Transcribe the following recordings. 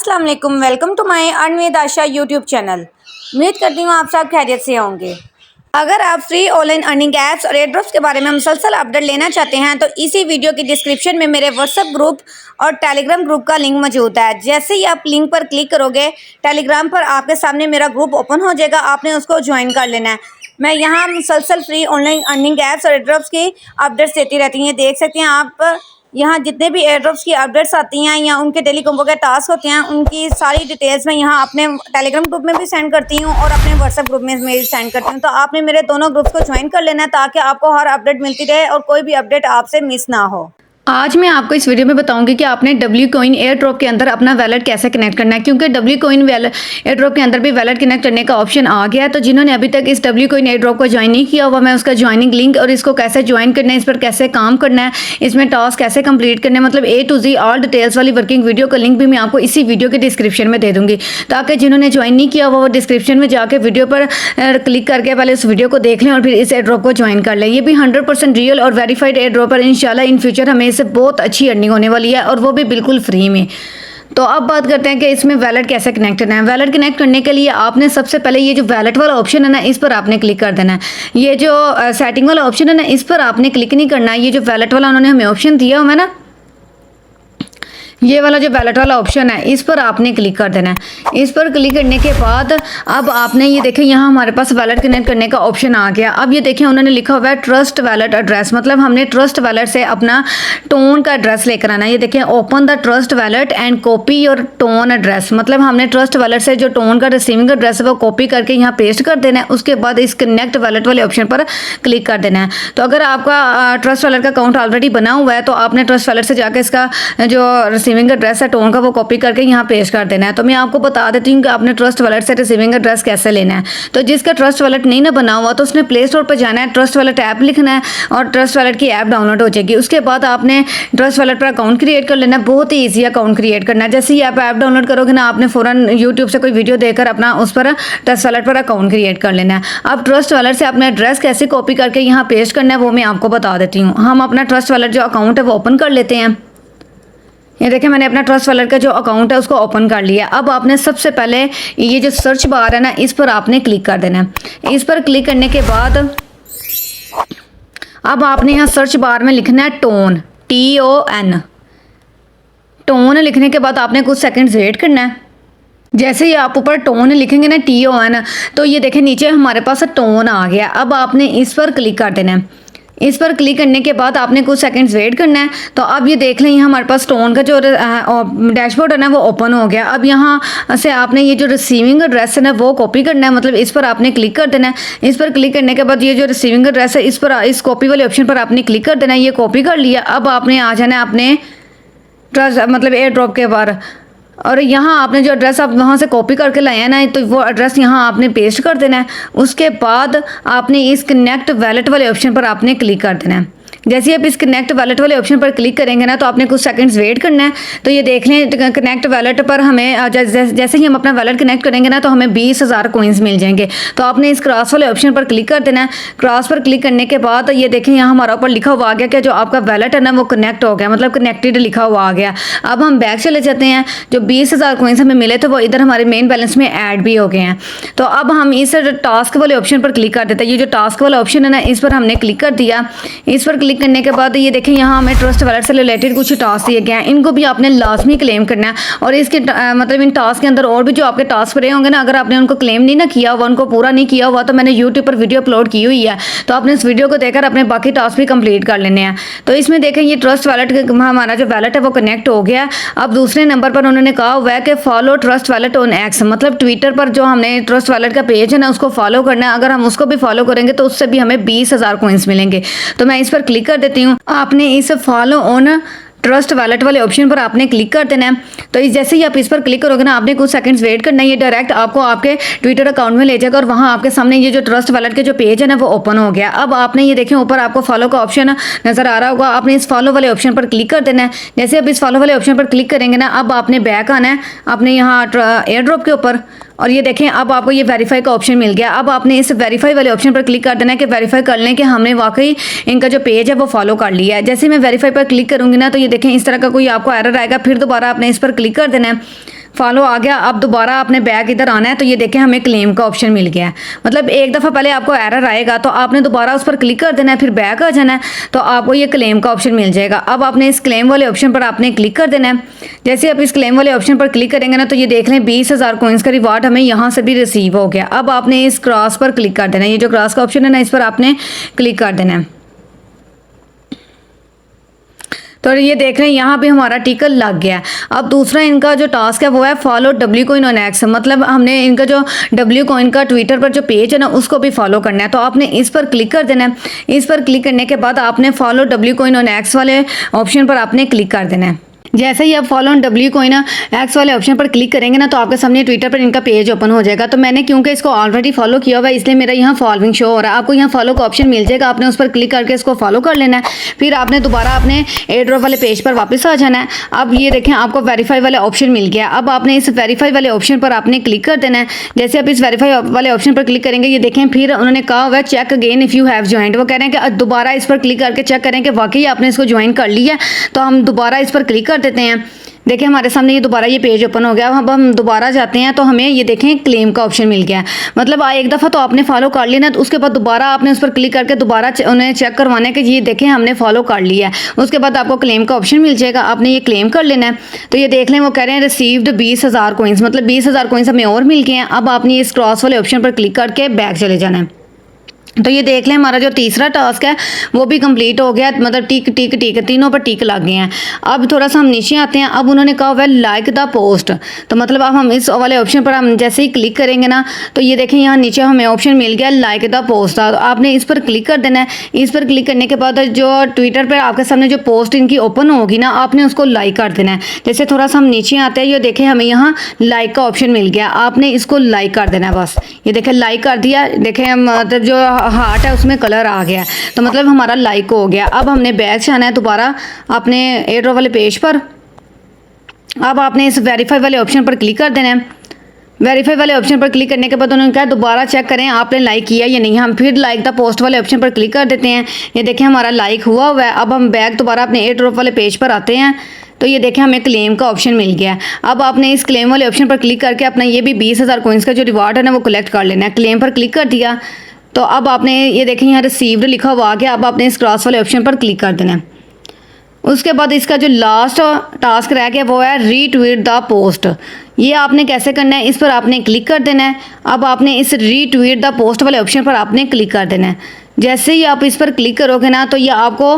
अस्सलाम वालेकुम, welcome to my earn with Asha YouTube channel. उम्मीद करती हूँ आप सब खैरियत से होंगे। अगर आप फ्री ऑनलाइन अर्निंग ऐप्स और एयरड्रॉप्स के बारे में मुसलसल अपडेट लेना चाहते हैं तो इसी वीडियो की डिस्क्रिप्शन में मेरे व्हाट्सएप ग्रुप और टेलीग्राम ग्रुप का लिंक मौजूद है। जैसे ही आप लिंक पर क्लिक करोगे टेलीग्राम पर आपके सामने मेरा ग्रुप ओपन हो जाएगा, आपने उसको ज्वाइन कर लेना है। मैं यहाँ मुसलसल फ्री ऑनलाइन अर्निंग ऐप्स और एयरड्रॉप्स की अपडेट्स देती रहती हैं। देख सकते हैं आप यहाँ जितने भी एयरड्रॉप्स की अपडेट्स आती हैं या उनके डेली कॉम्बो के टास्क होते हैं उनकी सारी डिटेल्स मैं यहाँ अपने टेलीग्राम ग्रुप में भी सेंड करती हूँ और अपने व्हाट्सएप ग्रुप में भी सेंड करती हूँ। तो आपने मेरे दोनों ग्रुप्स को ज्वाइन कर लेना है ताकि आपको हर अपडेट मिलती रहे और कोई भी अपडेट आपसे मिस ना हो। आज मैं आपको इस वीडियो में बताऊंगी कि आपने डब्ल्यू कॉइन एयर ड्रॉप के अंदर अपना वैलेट कैसे कनेक्ट करना है, क्योंकि डब्ल्यू कॉइन एयर ड्रॉप के अंदर भी वैलेट कनेक्ट करने का ऑप्शन आ गया है। तो जिन्होंने अभी तक इस डब्ल्यू कॉइन एयर ड्रॉप को ज्वाइन नहीं किया हुआ, मैं उसका ज्वाइनिंग लिंक और इसको कैसे ज्वाइन करना है, इस पर कैसे काम करना है, इसमें टास्क कैसे कंप्लीट करना है, मतलब ए टू जी ऑल डिटेल्स वाली वर्किंग वीडियो का लिंक भी मैं आपको इसी वीडियो के डिस्क्रिप्शन में दे दूंगी, ताकि जिन्होंने ज्वाइन नहीं किया हुआ वो डिस्क्रिप्शन में जाकर वीडियो पर क्लिक करके पहले उस वीडियो को देख लें और फिर इस एयर ड्रॉप को ज्वाइन कर लें। ये भी 100% रियल और वेरीफाइड एयर ड्रॉप है। इंशाल्लाह इन फ्यूचर हमें इससे बहुत अच्छी अर्निंग होने वाली है और वो भी बिल्कुल फ्री में। तो अब बात करते हैं कि इसमें वैलेट कैसे कनेक्ट करना है। वैलेट कनेक्ट करने के लिए आपने सबसे पहले ये जो वैलेट वाला ऑप्शन है ना, इस पर आपने क्लिक कर देना है। ये जो सेटिंग वाला ऑप्शन है ना, इस पर आपने क्लिक नहीं करना है। ये जो वैलेट वाला उन्होंने हमें ऑप्शन दिया हुआ है ना, ये वाला जो वैलेट वाला ऑप्शन है, इस पर आपने क्लिक कर देना है। इस पर क्लिक करने के बाद अब आपने ये देखें यहाँ हमारे पास वैलेट कनेक्ट करने का ऑप्शन आ गया। अब ये देखें उन्होंने लिखा हुआ है ट्रस्ट वैलेट एड्रेस, मतलब हमने ट्रस्ट वैलेट से अपना टोन का एड्रेस लेकर आना है। ये देखें open the trust wallet and copy your tone address, मतलब हमने ट्रस्ट वैलेट से जो टोन का रिसीविंग एड्रेस है वो कॉपी करके यहाँ पेस्ट कर देना है। उसके बाद इस कनेक्ट वैलेट वाले ऑप्शन पर क्लिक कर देना है। तो अगर आपका ट्रस्ट वैलेट का अकाउंट ऑलरेडी बना हुआ है तो आपने ट्रस्ट वैलेट से जाकर इसका जो रिसीविंग एड्रेस है टोन का वो कॉपी करके यहाँ पेस्ट कर देना है। तो मैं आपको बता देती हूँ कि आपने ट्रस्ट वैलेट से रिसीविंग एड्रेस कैसे लेना है। तो जिसका ट्रस्ट वैलेट नहीं ना बना हुआ तो उसने प्ले स्टोर पर जाना है, ट्रस्ट वैलेट ऐप लिखना है और ट्रस्ट वैलेट की ऐप डाउनलोड हो जाएगी। उसके बाद आपने ट्रस्ट वैलेट पर अकाउंट क्रिएट कर लेना है। बहुत ही ईजी अकाउंट क्रिएट करना है। जैसे ही आप ऐप डाउनलोड करोगे ना, आपने फ़ौरन यूट्यूब से कोई वीडियो देखकर अपना उस पर ट्रस्ट वैलेट पर अकाउंट क्रिएट कर लेना है। अब ट्रस्ट वैलेट से अपना एड्रेस कैसे कॉपी करके यहाँ पेस्ट करना है वो मैं आपको बता देती हूँ। हम अपना ट्रस्ट वैलेट जो अकाउंट है वो ओपन कर लेते हैं। ये देखिए मैंने अपना ट्रस्ट वैलेट का जो अकाउंट है उसको ओपन कर लिया। अब आपने सबसे पहले ये जो सर्च बार है ना, इस पर आपने क्लिक कर देना है। इस पर क्लिक करने के बाद अब आपने यहाँ सर्च बार में लिखना है टोन, TON। टोन लिखने के बाद आपने कुछ सेकंड्स वेट करना है। जैसे ही आप ऊपर टोन लिखेंगे ना, TON, तो ये देखें नीचे हमारे पास टोन आ गया। अब आपने इस पर क्लिक कर देना है। इस पर क्लिक करने के बाद आपने कुछ सेकंड्स वेट करना है। तो अब ये देख लें हमारे पास टोन का जो डैशबोर्ड है ना वो ओपन हो गया। अब यहाँ से आपने ये जो रिसीविंग एड्रेस है ना वो कॉपी करना है, मतलब इस पर आपने क्लिक कर देना है। इस पर क्लिक करने के बाद ये जो रिसीविंग एड्रेस है इस पर इस कॉपी वाले ऑप्शन पर आपने क्लिक कर देना है। ये कॉपी कर लिया। अब आपने आ जाना है अपने ट्रस्ट मतलब एयर ड्रॉप के बार, और यहाँ आपने जो एड्रेस आप वहाँ से कॉपी करके लाए हैं ना, तो वो एड्रेस यहाँ आपने पेस्ट कर देना है। उसके बाद आपने इस कनेक्ट वैलेट वाले ऑप्शन पर आपने क्लिक कर देना है। जैसे आप इस कनेक्ट वैलेट वाले ऑप्शन पर क्लिक करेंगे ना, तो आपने कुछ सेकंड्स वेट करना है। तो ये देख लें कनेक्ट वैलेट पर हमें जैसे ही हम अपना वैलेट कनेक्ट करेंगे ना तो हमें 20,000 कॉइन्स मिल जाएंगे। तो आपने इस क्रॉस वाले ऑप्शन पर क्लिक कर देना है। क्रॉस पर क्लिक करने के बाद ये देखें यहाँ हमारा ऊपर लिखा हुआ आ गया कि जो आपका वैलेट है ना वो कनेक्ट हो गया, मतलब कनेक्टेड लिखा हुआ आ गया। अब हम बैक चले जाते हैं। जो 20,000 कॉइन्स हमें मिले थे वो इधर हमारे मेन बैलेंस में ऐड भी हो गए हैं। तो अब हम इस टास्क वाले ऑप्शन पर क्लिक कर देते हैं। ये जो टास्क वाला ऑप्शन है ना, इस पर हमने क्लिक कर दिया। इस पर क्लिक करने के बाद ये देखें यहाँ हमें ट्रस्ट वैलेट से रिलेटेड कुछ टास्क दिए गए हैं। इनको भी आपने लाजमी क्लेम करना है। और इसके मतलब इन टास्क के अंदर और भी जो आपके टास्क रहे होंगे ना, अगर आपने उनको क्लेम नहीं ना किया हुआ, उनको पूरा नहीं किया हुआ, तो मैंने यूट्यूब पर वीडियो अपलोड की हुई है। तो आपने इस वीडियो को देखकर अपने बाकी टास्क भी कंप्लीट कर लेने हैं। तो इसमें देखें ये ट्रस्ट वैलेट हमारा जो वैलेट है वो कनेक्ट हो गया। अब दूसरे नंबर पर उन्होंने कहा हुआ है कि follow trust wallet on x, मतलब ट्विटर पर जो हमने ट्रस्ट वैलेट का पेज है ना उसको फॉलो करना है। अगर हम उसको भी फॉलो करेंगे तो उससे भी हमें 20,000 कॉइन्स मिलेंगे। तो मैं इस पर क्लिक कर देती हूँ। आपने इस फॉलो ऑन ट्रस्ट वैलेट वाले ऑप्शन पर आपने क्लिक कर देना है। तो जैसे ही आप इस पर क्लिक करोगे ना, आपने कुछ सेकंड्स वेट करना है। ये डायरेक्ट आपको आपके ट्विटर अकाउंट में ले जाएगा और वहाँ आपके सामने ये जो ट्रस्ट वैलेट के जो पेज है ना वो ओपन हो गया। अब आपने ये देखें ऊपर आपको फॉलो का ऑप्शन नजर आ रहा होगा। आपने इस फॉलो वाले ऑप्शन पर क्लिक कर देना है। जैसे आप इस फॉलो वाले ऑप्शन पर क्लिक करेंगे ना, अब आपने बैक आना है अपने यहाँ एयर ड्रॉप के ऊपर और ये देखें अब आपको ये वेरीफाई का ऑप्शन मिल गया। अब आपने इस वेरीफाई वाले ऑप्शन पर क्लिक कर देना है कि वेरीफाई कर लें कि हमने वाकई इनका जो पेज है वो फॉलो कर लिया है। जैसे मैं वेरीफाई पर क्लिक करूंगी ना, तो ये देखें इस तरह का कोई आपको एरर आएगा। फिर दोबारा आपने इस पर क्लिक कर देना है। फॉलो आ गया। अब दोबारा आपने बैक इधर आना है तो ये देखें हमें क्लेम का ऑप्शन मिल गया है। मतलब एक दफ़ा पहले आपको एरर आएगा तो आपने दोबारा उस पर क्लिक कर देना है, फिर बैक आ जाना है तो आपको ये क्लेम का ऑप्शन मिल जाएगा। अब आपने इस क्लेम वाले ऑप्शन पर आपने क्लिक कर देना है। जैसे आप इस क्लेम वाले ऑप्शन पर क्लिक करेंगे ना तो ये देख लें 20,000 कॉइन्स का रिवार्ड हमें यहाँ से भी रिसीव हो गया। अब आपने इस क्रॉस पर क्लिक कर देना है, ये जो क्रॉस का ऑप्शन है ना इस पर आपने क्लिक कर देना है। तो ये देख रहे हैं यहाँ पे हमारा टिकल लग गया। अब दूसरा इनका जो टास्क है वो है follow W coin on x. मतलब हमने इनका जो डब्ल्यू कॉइन का ट्विटर पर जो पेज है ना उसको भी फॉलो करना है। तो आपने इस पर क्लिक कर देना है। इस पर क्लिक करने के बाद आपने follow W coin on x वाले ऑप्शन पर आपने क्लिक कर देना है। जैसे ही आप follow on W coin x वाले ऑप्शन पर क्लिक करेंगे ना तो आपके सामने ट्विटर पर इनका पेज ओपन हो जाएगा। तो मैंने क्योंकि इसको ऑलरेडी फॉलो किया हुआ है इसलिए मेरा यहाँ फॉलोइंग शो हो रहा है। आपको यहाँ फॉलो का ऑप्शन मिल जाएगा, आपने उस पर क्लिक करके इसको फॉलो कर लेना है। फिर आपने दोबारा अपने एयर ड्रॉप वाले पेज पर वापस आ जाना है। अब ये देखें आपको वेरीफाई वाला ऑप्शन मिल गया। अब आपने इस वेरीफाई वाले ऑप्शन पर आपने क्लिक कर देना है। जैसे आप इस वेरीफाई वाले ऑप्शन पर क्लिक करेंगे ये देखें फिर उन्होंने कहा हुआ है check again if you have joint. वो कह रहे हैं कि दोबारा इस पर क्लिक करके चेक करें कि वाकई आपने इसको ज्वाइन कर लिया है। तो हम दोबारा इस पर क्लिक कर देते हैं। देखिए हमारे सामने ये दोबारा ये पेज ओपन हो गया। अब हम दोबारा जाते हैं तो हमें ये देखें क्लेम का ऑप्शन मिल गया है। मतलब एक दफ़ा तो आपने फॉलो कर लिया ना तो उसके बाद दोबारा आपने उस पर क्लिक करके दोबारा उन्हें चेक करवाना है कि ये देखें हमने फॉलो कर लिया है। उसके बाद आपको क्लेम का ऑप्शन मिल जाएगा, आपने ये क्लेम कर लेना है। तो ये देख लें वो कह रहे हैं रिसीव्ड 20,000 कॉइन्स, मतलब 20,000 कॉइन्स हमें और मिल गए हैं। अब आपने इस क्रॉस वाले ऑप्शन पर क्लिक करके बैक चले जाना है। तो ये देख लें हमारा जो तीसरा टास्क है वो भी कंप्लीट हो गया। मतलब टिक टिक टिक तीनों पर टिक लग गए हैं। अब थोड़ा सा हम नीचे आते हैं। अब उन्होंने कहा हुआ है लाइक द पोस्ट। तो मतलब अब हम इस वाले ऑप्शन पर हम जैसे ही क्लिक करेंगे ना तो ये देखें यहाँ नीचे हमें ऑप्शन मिल गया लाइक द पोस्ट। तो आपने इस पर क्लिक कर देना है। इस पर क्लिक करने के बाद जो ट्विटर पर आपके सामने जो पोस्ट इनकी ओपन होगी ना आपने उसको लाइक कर देना है। जैसे थोड़ा सा हम नीचे आते हैं ये देखें हमें यहाँ लाइक का ऑप्शन मिल गया। आपने इसको लाइक कर देना है बस। ये देखें लाइक कर दिया। देखें मतलब जो हार्ट है उसमें कलर आ गया तो मतलब हमारा लाइक हो गया। अब हमने बैक से आना है दोबारा अपने एयर ड्रॉप वाले पेज पर। अब आपने इस वेरीफाई वाले ऑप्शन पर क्लिक कर देना है। वेरीफाई वाले ऑप्शन पर क्लिक करने के बाद उन्होंने कहा दोबारा चेक करें आपने लाइक किया या नहीं। हम फिर लाइक द पोस्ट वाले ऑप्शन पर क्लिक कर देते हैं। ये देखें हमारा लाइक हुआ है। अब हम बैक दोबारा अपने एयर ड्रॉप वाले पेज पर आते हैं तो ये देखें हमें क्लेम का ऑप्शन मिल गया है। अब आपने इस क्लेम वाले ऑप्शन पर क्लिक करके अपना ये भी 20,000 कॉइन्स का जो रिवार्ड है ना वो कलेक्ट कर लेना है। क्लेम पर क्लिक कर दिया तो अब आपने ये देखें यहाँ रिसीव्ड लिखा हुआ आ गया। अब आपने इस क्रॉस वाले ऑप्शन पर क्लिक कर देना है। उसके बाद इसका जो लास्ट टास्क रह गया वो है रीट्वीट द पोस्ट। ये आपने कैसे करना है, इस पर आपने क्लिक कर देना है। अब आपने इस रीट्वीट द पोस्ट वाले ऑप्शन पर आपने क्लिक कर देना है। जैसे ही आप इस पर क्लिक करोगे ना तो ये आपको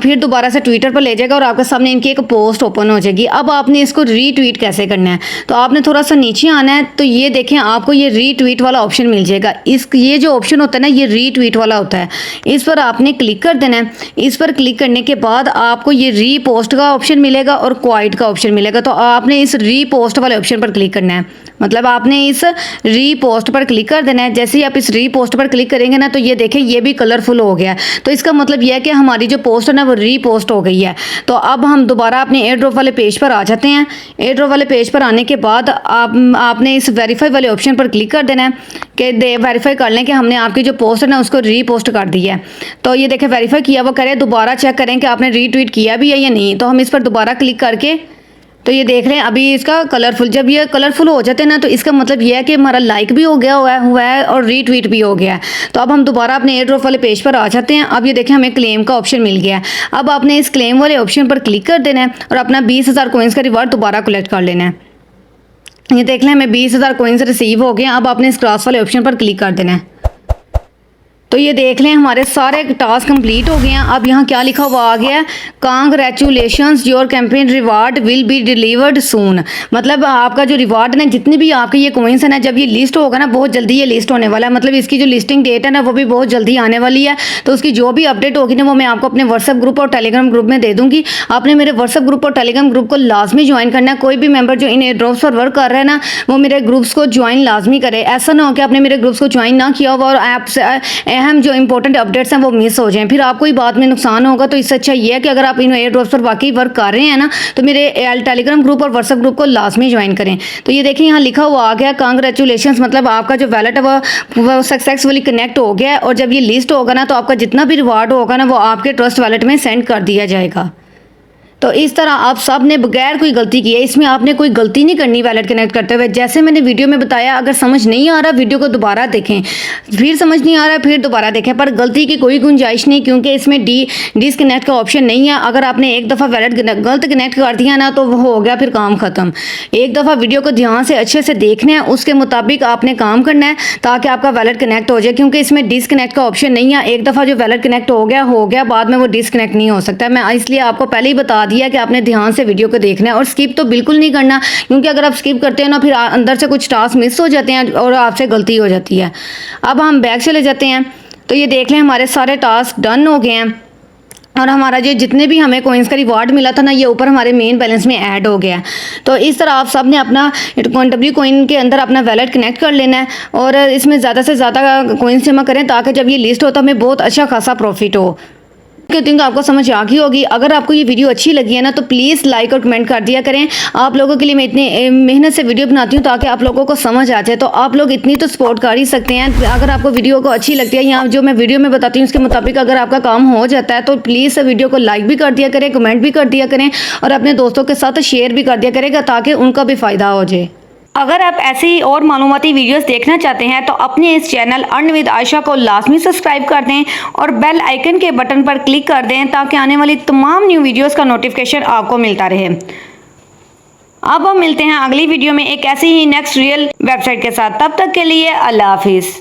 फिर दोबारा से ट्विटर पर ले जाएगा और आपके सामने इनकी एक पोस्ट ओपन हो जाएगी। अब आपने इसको रीट्वीट कैसे करना है तो आपने थोड़ा सा नीचे आना है तो ये देखें आपको ये रीट्वीट वाला ऑप्शन मिल जाएगा। ये जो ऑप्शन होता है ना ये रीट्वीट वाला होता है। इस पर आपने क्लिक कर देना है। इस पर क्लिक करने के बाद आपको ये रीपोस्ट का ऑप्शन मिलेगा और क्वाइट का ऑप्शन मिलेगा। तो आपने इस रीपोस्ट वाले ऑप्शन पर क्लिक करना है। मतलब आपने इस रीपोस्ट पर क्लिक कर देना है। जैसे ही आप इस रीपोस्ट पर क्लिक करेंगे ना तो ये देखें ये भी कलरफुल हो गया। तो इसका मतलब यह है कि हमारी जो पोस्ट है ना वो रीपोस्ट हो गई है। तो अब हम दोबारा अपने एयर ड्रॉप वाले पेज पर आ जाते हैं। एयर ड्रॉप वाले पेज पर आने के बाद आपने इस वेरीफाई वाले ऑप्शन पर क्लिक कर देना है कि वेरीफाई कर लें कि हमने आपकी जो पोस्ट है ना उसको रीपोस्ट कर दी है। तो ये देखें वेरीफाई किया वो करें दोबारा चेक करें कि आपने रीट्वीट किया भी है या नहीं। तो हम इस पर दोबारा क्लिक करके तो ये देख रहे हैं अभी इसका कलरफुल, जब ये कलरफुल हो जाते हैं ना तो इसका मतलब ये है कि हमारा लाइक भी हो गया हुआ है और रीट्वीट भी हो गया है। तो अब हम दोबारा अपने एयर ड्रॉप वाले पेज पर आ जाते हैं। अब ये देखें हमें क्लेम का ऑप्शन मिल गया है। अब आपने इस क्लेम वाले ऑप्शन पर क्लिक कर देना है और अपना 20,000 कॉइन्स का रिवार्ड दोबारा कलेक्ट कर लेना है। ये देख लें हमें 20,000 कॉइन्स रिसीव हो गए। अब आपने इस क्रॉस वाले ऑप्शन पर क्लिक कर देना है। तो ये देख लें हमारे सारे टास्क कंप्लीट हो गए हैं। अब यहाँ क्या लिखा हुआ आ गया है, congratulations your campaign reward will be delivered soon. मतलब आपका जो रिवार्ड है ना जितने भी आपके ये कॉइन्स है ना जब ये लिस्ट होगा ना बहुत जल्दी ये लिस्ट होने वाला है। मतलब इसकी जो लिस्टिंग डेट है ना वो भी बहुत जल्दी आने वाली है। तो उसकी जो भी अपडेट होगी ना वो मैं आपको अपने व्हाट्सएप ग्रुप और टेलीग्राम ग्रुप में दे दूँगी। आपने मेरे व्हाट्सएप ग्रुप और टेलीग्राम ग्रुप को लाजमी ज्वाइन करना है। कोई भी मेंबर जो इन एयर ड्रॉप्स पर वर्क कर रहा है ना वो मेरे ग्रुप्स को ज्वाइन लाजमी करे। ऐसा ना हो कि आपने मेरे ग्रुप्स को ज्वाइन ना किया हुआ और ऐप से अहम जो इंपॉर्टेंट अपडेट्स हैं वो मिस हो जाएं, फिर आपको ही बाद में नुकसान होगा। तो इससे अच्छा ये है कि अगर आप इन एयर ड्रॉप्स पर वाकई वर्क कर रहे हैं ना तो मेरे टेलीग्राम ग्रुप और व्हाट्सएप ग्रुप को लाजमी ज्वाइन करें। तो ये देखिए यहाँ लिखा हुआ आ गया कांग्रेचुलेशंस, मतलब आपका जो वैलेट है वो सक्सेसफुली कनेक्ट हो गया है। और जब ये लिस्ट होगा ना तो आपका जितना भी रिवार्ड होगा ना वो आपके ट्रस्ट वैलेट में सेंड कर दिया जाएगा। तो इस तरह आप सब ने बगैर कोई गलती किए, इसमें आपने कोई गलती नहीं करनी वैलेट कनेक्ट करते हुए। जैसे मैंने वीडियो में बताया, अगर समझ नहीं आ रहा वीडियो को दोबारा देखें, फिर समझ नहीं आ रहा फिर दोबारा देखें, पर गलती की कोई गुंजाइश नहीं, क्योंकि इसमें डिसकनेक्ट का ऑप्शन नहीं है। अगर आपने एक दफ़ा वैलेट गलत कनेक्ट कर दिया ना, तो वो हो गया फिर काम ख़त्म। एक दफ़ा वीडियो को ध्यान से अच्छे से देखना है, उसके मुताबिक आपने काम करना है ताकि आपका वैलेट कनेक्ट हो जाए, क्योंकि इसमें डिसकनेक्ट का ऑप्शन नहीं है। एक दफ़ा जो वैलेट कनेक्ट हो गया, बाद में वो डिसकनेक्ट नहीं हो सकता। मैं इसलिए आपको पहले ही बता दिया कि आपने ध्यान से वीडियो को देखना है और स्किप तो बिल्कुल नहीं करना, क्योंकि अगर आप स्किप करते हो ना, फिर अंदर से कुछ टास्क मिस हो जाते हैं और आपसे गलती हो जाती है। अब हम बैक चले जाते हैं, तो ये देख लें हमारे सारे टास्क डन हो गए हैं और हमारा जो जितने भी हमें कॉइन्स का रिवार्ड मिला था ना, ये ऊपर हमारे मेन बैलेंस में ऐड हो गया। तो इस तरह आप सब ने अपना W कॉइन के अंदर अपना वैलेट कनेक्ट कर लेना है और इसमें ज़्यादा से ज़्यादा कॉइन्स जमा करें ताकि जब ये लिस्ट हो तो हमें बहुत अच्छा खासा प्रॉफिट हो। कहती हूँ कि आपको समझ आ गई होगी। अगर आपको ये वीडियो अच्छी लगी है ना, तो प्लीज़ लाइक और कमेंट कर दिया करें। आप लोगों के लिए मैं इतनी मेहनत से वीडियो बनाती हूँ ताकि आप लोगों को समझ आ जाए, तो आप लोग इतनी तो सपोर्ट कर ही सकते हैं। अगर आपको वीडियो को अच्छी लगती है या जो मैं वीडियो में बताती हूँ उसके मुताबिक अगर आपका काम हो जाता है, तो प्लीज़ वीडियो को लाइक भी कर दिया करें, कमेंट भी कर दिया करें और अपने दोस्तों के साथ शेयर भी कर दिया करेगा ताकि उनका भी फ़ायदा हो जाए। अगर आप ऐसी ही और मालूमाती वीडियोस देखना चाहते हैं तो अपने इस चैनल अर्न विद आयशा को लाजमी सब्सक्राइब कर दें और बेल आइकन के बटन पर क्लिक कर दें ताकि आने वाली तमाम न्यू वीडियोस का नोटिफिकेशन आपको मिलता रहे। अब हम मिलते हैं अगली वीडियो में एक ऐसी ही नेक्स्ट रियल वेबसाइट के साथ। तब तक के लिए अल्लाह हाफिज़।